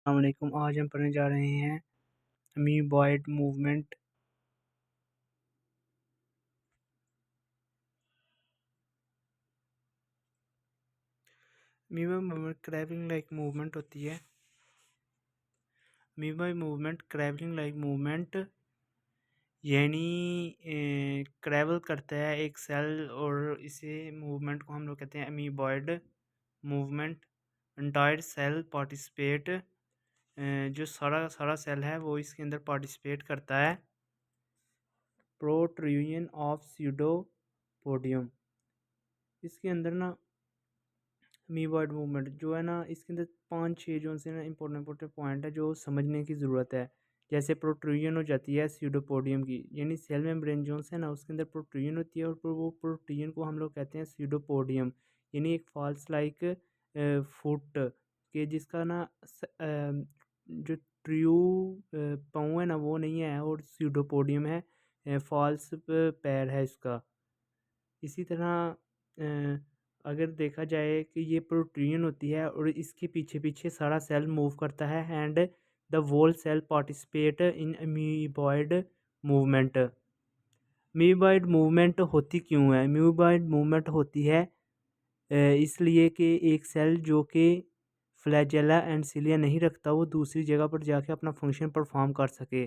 वालेकुम। आज हम पढ़ने जा रहे हैं amoeboid movement. Amoeba movement crawling like movement होती है। Amoeba movement crawling like movement यानी क्रैवल करता है एक सेल, और इसे मूवमेंट को हम लोग कहते हैं amoeboid movement. Entire cell participate, जो सारा सारा सेल है वो इसके अंदर पार्टिसिपेट करता है। प्रोट्रूजन ऑफ स्यूडोपोडियम, इसके अंदर ना अमीबॉयड मूवमेंट जो है ना, इसके अंदर 5-6 जो से ना इंपॉर्टेंट पॉइंट है जो समझने की ज़रूरत है। जैसे प्रोट्रूजन हो जाती है स्यूडोपोडियम की, यानी सेल मेम्ब्रेन जो है ना उसके अंदर प्रोट्रूजन होती है, और वो प्रोट्रूजन को हम लोग कहते हैं स्यूडोपोडियम, यानी एक फॉल्स लाइक फुट के जिसका ना जो ट्रू पाँव है ना वो नहीं है, और स्यूडोपोडियम है, फॉल्स पैर है इसका। इसी तरह अगर देखा जाए कि ये प्रोटीन होती है और इसके पीछे पीछे सारा सेल मूव करता है, and the whole cell participate in amoeboid movement. Amoeboid movement होती क्यों है? अमीबॉयड मूवमेंट होती है इसलिए कि एक सेल जो कि फ्लैजेला एंड सिलिया नहीं रखता, वो दूसरी जगह पर जाके अपना फंक्शन परफॉर्म कर सके।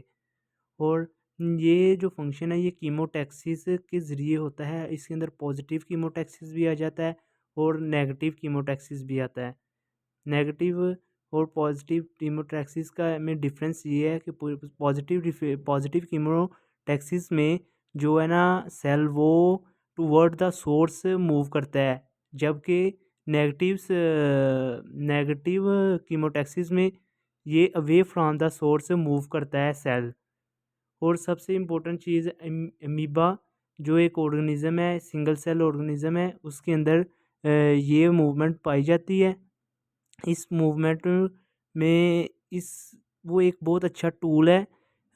और ये जो फंक्शन है ये कीमोटैक्सिस के ज़रिए होता है। इसके अंदर पॉजिटिव कीमोटैक्सिस भी आ जाता है और नेगेटिव कीमोटैक्सिस भी आता है। नेगेटिव और पॉजिटिव कीमोटैक्सिस का में डिफरेंस ये है कि पॉजिटिव कीमोटैक्सिस में जो है ना सेल वो टुवर्ड द सोर्स मूव करता है, जबकि नेगेटिव कीमोटैक्सिस में ये away from the source move करता है सेल। और सबसे इम्पोर्टेंट चीज़ अमीबा जो एक ऑर्गेनिज़म है, सिंगल सेल ऑर्गेनिज़म है, उसके अंदर ये मूवमेंट पाई जाती है। इस मूवमेंट में इस वो एक बहुत अच्छा टूल है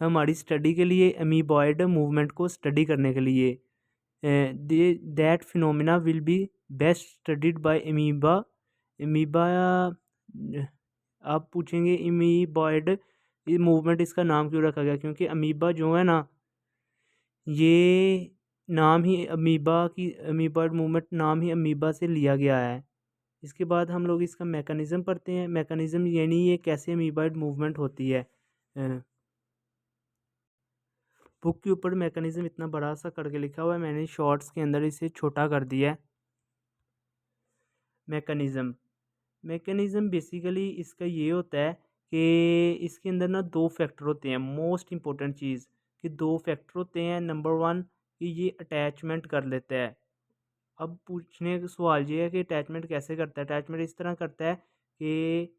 हमारी स्टडी के लिए, अमीबॉयड मूवमेंट को स्टडी करने के लिए। That phenomena will be best studied by amoeba. Amoeba, आप पूछेंगे अमीबॉयड ये मूवमेंट इसका नाम क्यों रखा गया? क्योंकि अमीबा जो है ना, ये नाम ही अमीबॉयड मूवमेंट नाम ही अमीबा से लिया गया है। इसके बाद हम लोग इसका मैकेनिज़्म पढ़ते हैं। मैकेनिज़्म यानी ये कैसे अमीबॉयड मूवमेंट होती है। बुक के ऊपर मैकेनिज़्म इतना बड़ा सा करके लिखा हुआ है, मैंने शॉर्ट्स के अंदर इसे छोटा कर दिया है। मैकेनिज़्म मैकेनिज़्म बेसिकली इसका ये होता है कि इसके अंदर ना 2 फैक्टर होते हैं। मोस्ट इम्पोर्टेंट चीज़ कि 2 फैक्टर होते हैं। नंबर 1 कि ये अटैचमेंट कर लेता है। अब पूछने का सवाल ये है कि अटैचमेंट कैसे करता है? अटैचमेंट इस तरह करता है कि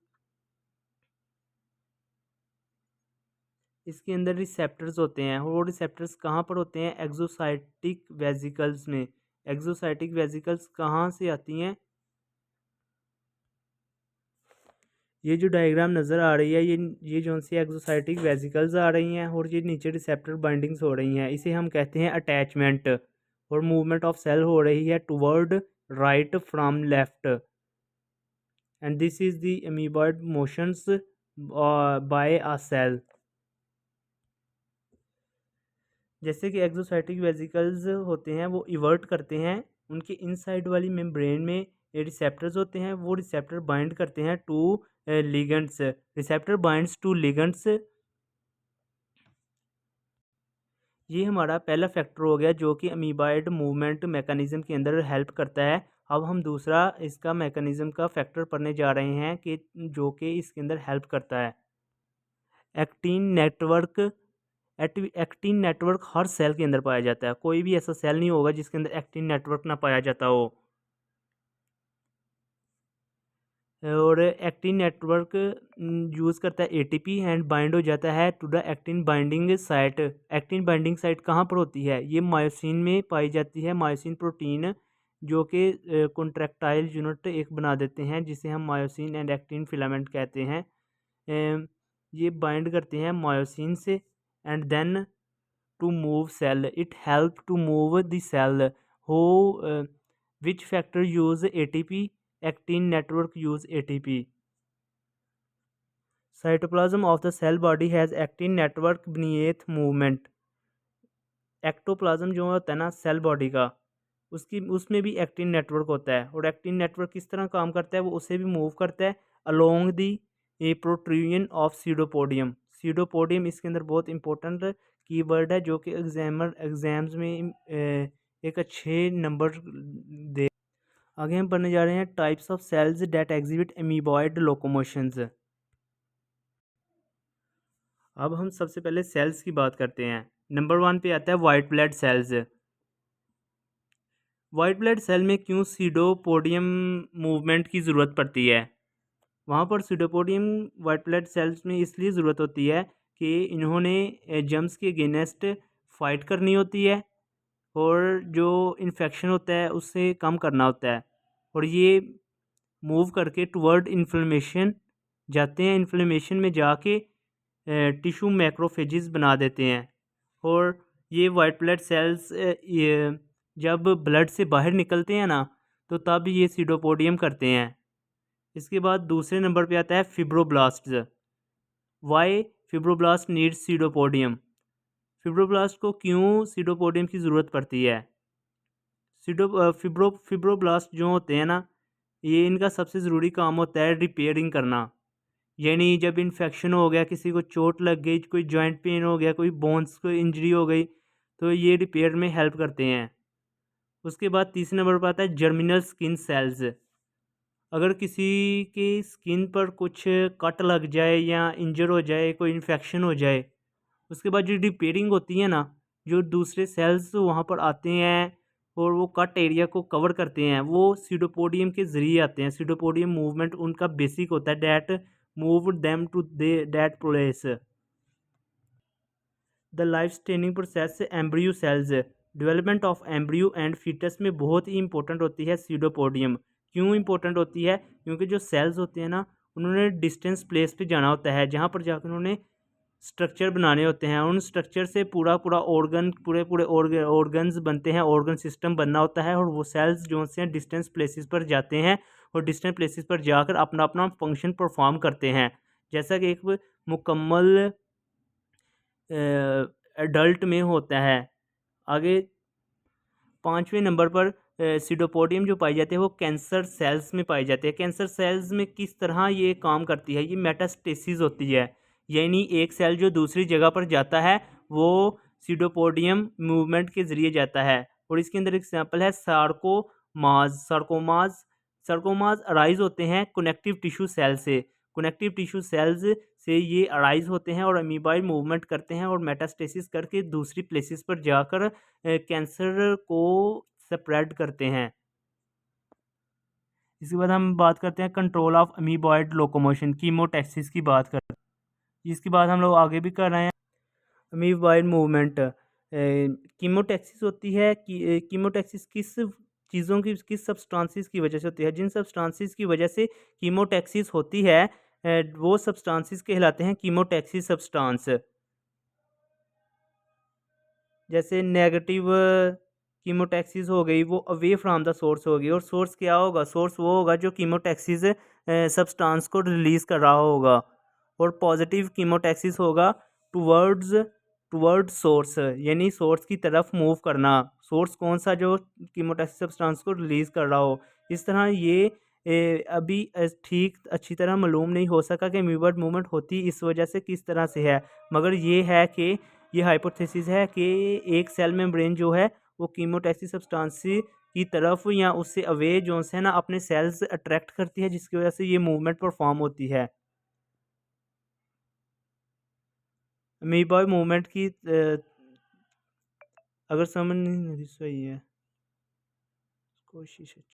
इसके अंदर रिसेप्टर्स होते हैं, और वो रिसेप्टर्स कहाँ पर होते हैं? एक्सोसाइटिक वेसिकल्स में। एक्सोसाइटिक वेसिकल्स कहाँ से आती हैं? ये जो डायग्राम नज़र आ रही है, ये जो सी एक्सोसाइटिक वेसिकल्स आ रही हैं, और ये नीचे रिसेप्टर बाइंडिंग्स हो रही हैं, इसे हम कहते हैं अटैचमेंट। और मूवमेंट ऑफ सेल हो रही है toward right from left, and this is the amoeboid motions by a cell. जैसे कि एक्सोसाइटिक वेसिकल्स होते हैं वो इवर्ट करते हैं, उनके इनसाइड वाली मेम्ब्रेन में रिसेप्टर्स होते हैं, वो रिसेप्टर बाइंड करते हैं to ligands. Receptor binds to ligands, ये हमारा पहला फैक्टर हो गया जो कि अमीबॉयड मूवमेंट मैकेनिज्म के अंदर हेल्प करता है। अब हम दूसरा इसका मैकेनिज्म का फैक्टर पढ़ने जा रहे हैं कि जो कि इसके अंदर हेल्प करता है। Actin network. एक्टिन नेटवर्क हर सेल के अंदर पाया जाता है, कोई भी ऐसा सेल नहीं होगा जिसके अंदर एक्टिन नेटवर्क ना पाया जाता हो। और एक्टिन नेटवर्क यूज़ करता है एटीपी, एंड बाइंड हो जाता है to the actin binding site. Actin binding site कहाँ पर होती है? ये मायोसिन में पाई जाती है। मायोसिन प्रोटीन जो कि कॉन्ट्रैक्टाइल यूनिट एक बना देते हैं, जिसे हम मायोसिन एंड एक्टिन फिलामेंट कहते हैं। ये बाइंड करते हैं मायोसिन से, and then to move cell, it help to move the cell. हो which factor use ATP? Actin network use ATP. Cytoplasm of the cell body has actin network beneath movement. Ectoplasm जो होता है ना cell body का, उसकी उसमें भी actin network होता है, और एक्टिन नेटवर्क किस तरह काम करता है, वो उसे भी मूव करता है along the a protrusion of pseudopodium. Pseudopodium इसके अंदर बहुत इंपॉर्टेंट कीवर्ड है, जो कि एग्जाम्स में एक अच्छे नंबर दे। आगे हम पढ़ने जा रहे हैं types of cells that exhibit amoeboid locomotions. अब हम सबसे पहले सेल्स की बात करते हैं। नंबर 1 पे आता है white blood cells. White blood cell में क्यों सीडोपोडियम मूवमेंट की ज़रूरत पड़ती है? वहाँ पर सीडोपोडियम वाइट ब्लड सेल्स में इसलिए ज़रूरत होती है कि इन्होंने जर्म्स के अगेंस्ट फाइट करनी होती है, और जो इन्फेक्शन होता है उससे कम करना होता है, और ये मूव करके टुवर्ड इन्फ्लेमेशन जाते हैं। इन्फ्लेमेशन में जाके टिश्यू मैक्रोफेजेस बना देते हैं, और ये वाइट ब्लड सेल्स ये जब ब्लड से बाहर निकलते हैं ना, तो तब ये सीडोपोडियम करते हैं। इसके बाद दूसरे नंबर पे आता है fibroblasts. Why fibroblast needs pseudopodium. Fibroblast को क्यों सीडोपोडियम की ज़रूरत पड़ती है? फिब्रोब्लास्ट जो होते हैं ना, ये इनका सबसे ज़रूरी काम होता है रिपेयरिंग करना। यानी जब इन्फेक्शन हो गया, किसी को चोट लग गई, कोई जॉइंट पेन हो गया, कोई बोन्स को इंजरी हो गई, तो ये रिपेयर में हेल्प करते हैं। उसके बाद तीसरे नंबर पर आता है जर्मिनल स्किन सेल्स। अगर किसी की स्किन पर कुछ कट लग जाए या इंजर हो जाए, कोई इन्फेक्शन हो जाए, उसके बाद जो रिपेयरिंग होती है ना, जो दूसरे सेल्स वहाँ पर आते हैं और वो कट एरिया को कवर करते हैं, वो सीडोपोडियम के ज़रिए आते हैं। सीडोपोडियम मूवमेंट उनका बेसिक होता है, that move them to the that place. The life staining process embryo cells. Development of embryo and foetus में बहुत ही इंपॉर्टेंट होती है सीडोपोडियम। क्यों इंपॉर्टेंट होती है? क्योंकि जो सेल्स होते हैं ना, उन्होंने डिस्टेंस प्लेस पे जाना होता है, जहाँ पर जाकर उन्होंने स्ट्रक्चर बनाने होते हैं। उन स्ट्रक्चर से पूरा पूरा ऑर्गन पूरे पूरे ऑर्गन्स बनते हैं, ऑर्गन सिस्टम बनना होता है, और वो सेल्स जो हैं डिस्टेंस प्लेसेस पर जाते हैं, और डिस्टेंस प्लेसेस पर जाकर अपना अपना फंक्शन परफॉर्म करते हैं। जैसा कि एक मुकम्मल एडल्ट में होता है। आगे 5वें नंबर पर सीडोपोडियम जो पाई जाती है वो कैंसर सेल्स में पाई जाती है। कैंसर सेल्स में किस तरह ये काम करती है? ये मेटास्टेसिस होती है, यानी एक सेल जो दूसरी जगह पर जाता है वो सीडोपोडियम मूवमेंट के ज़रिए जाता है। और इसके अंदर एग्जांपल है सार्कोमाज। सार्कोमाज अराइज होते हैं कनेक्टिव टिश्यू सेल से। कनेक्टिव टिश्यू सेल्स से ये अराइज होते हैं और अमीबाइड मूवमेंट करते हैं, और मेटास्टेसिस करके दूसरी प्लेसेस पर जाकर कैंसर को स्प्रेड करते हैं। इसके बाद हम बात करते हैं control of amoeboid locomotion, chemotaxis की बात करते हैं। इसके बाद हम लोग आगे भी कर रहे हैं अमीबॉइड मूवमेंट। कीमोटैक्सिस होती है कि कीमोटैक्सिस किस चीज़ों की, किस सब्सटेंसेस की वजह से होती है? जिन सब्सटेंसेस की वजह से कीमोटैक्सिस होती है वो सब्सटेंसेस कहलाते हैं कीमोटैक्सिस सब्सटेंस। जैसे नेगेटिव कीमोटैक्सिस हो गई, वो अवे फ्रॉम द सोर्स होगी, और सोर्स क्या होगा? सोर्स वो होगा जो कीमोटैक्सिस सब्सटेंस को रिलीज़ कर रहा होगा। और पॉजिटिव कीमोटैक्सिस होगा टुवर्ड्स टुवर्ड्स सोर्स, यानी सोर्स की तरफ मूव करना। सोर्स कौन सा? जो कीमोटैक्सिस सब्सटेंस को रिलीज़ कर रहा हो। इस तरह ये अभी ठीक अच्छी तरह मालूम नहीं हो सका कि अमीबॉइड मूवमेंट होती इस वजह से किस तरह से है, मगर ये है कि ये हाइपोथेसिस है कि एक सेल मेम्ब्रेन जो है वो कीमोटैक्सिस सब्सटेंस की तरफ या उससे अवे जो है ना अपने सेल्स अट्रैक्ट करती है, जिसकी वजह से ये मूवमेंट परफॉर्म होती है। अमीबॉय मूवमेंट की अगर समझ नहीं लगी, सही है, कोशिश है।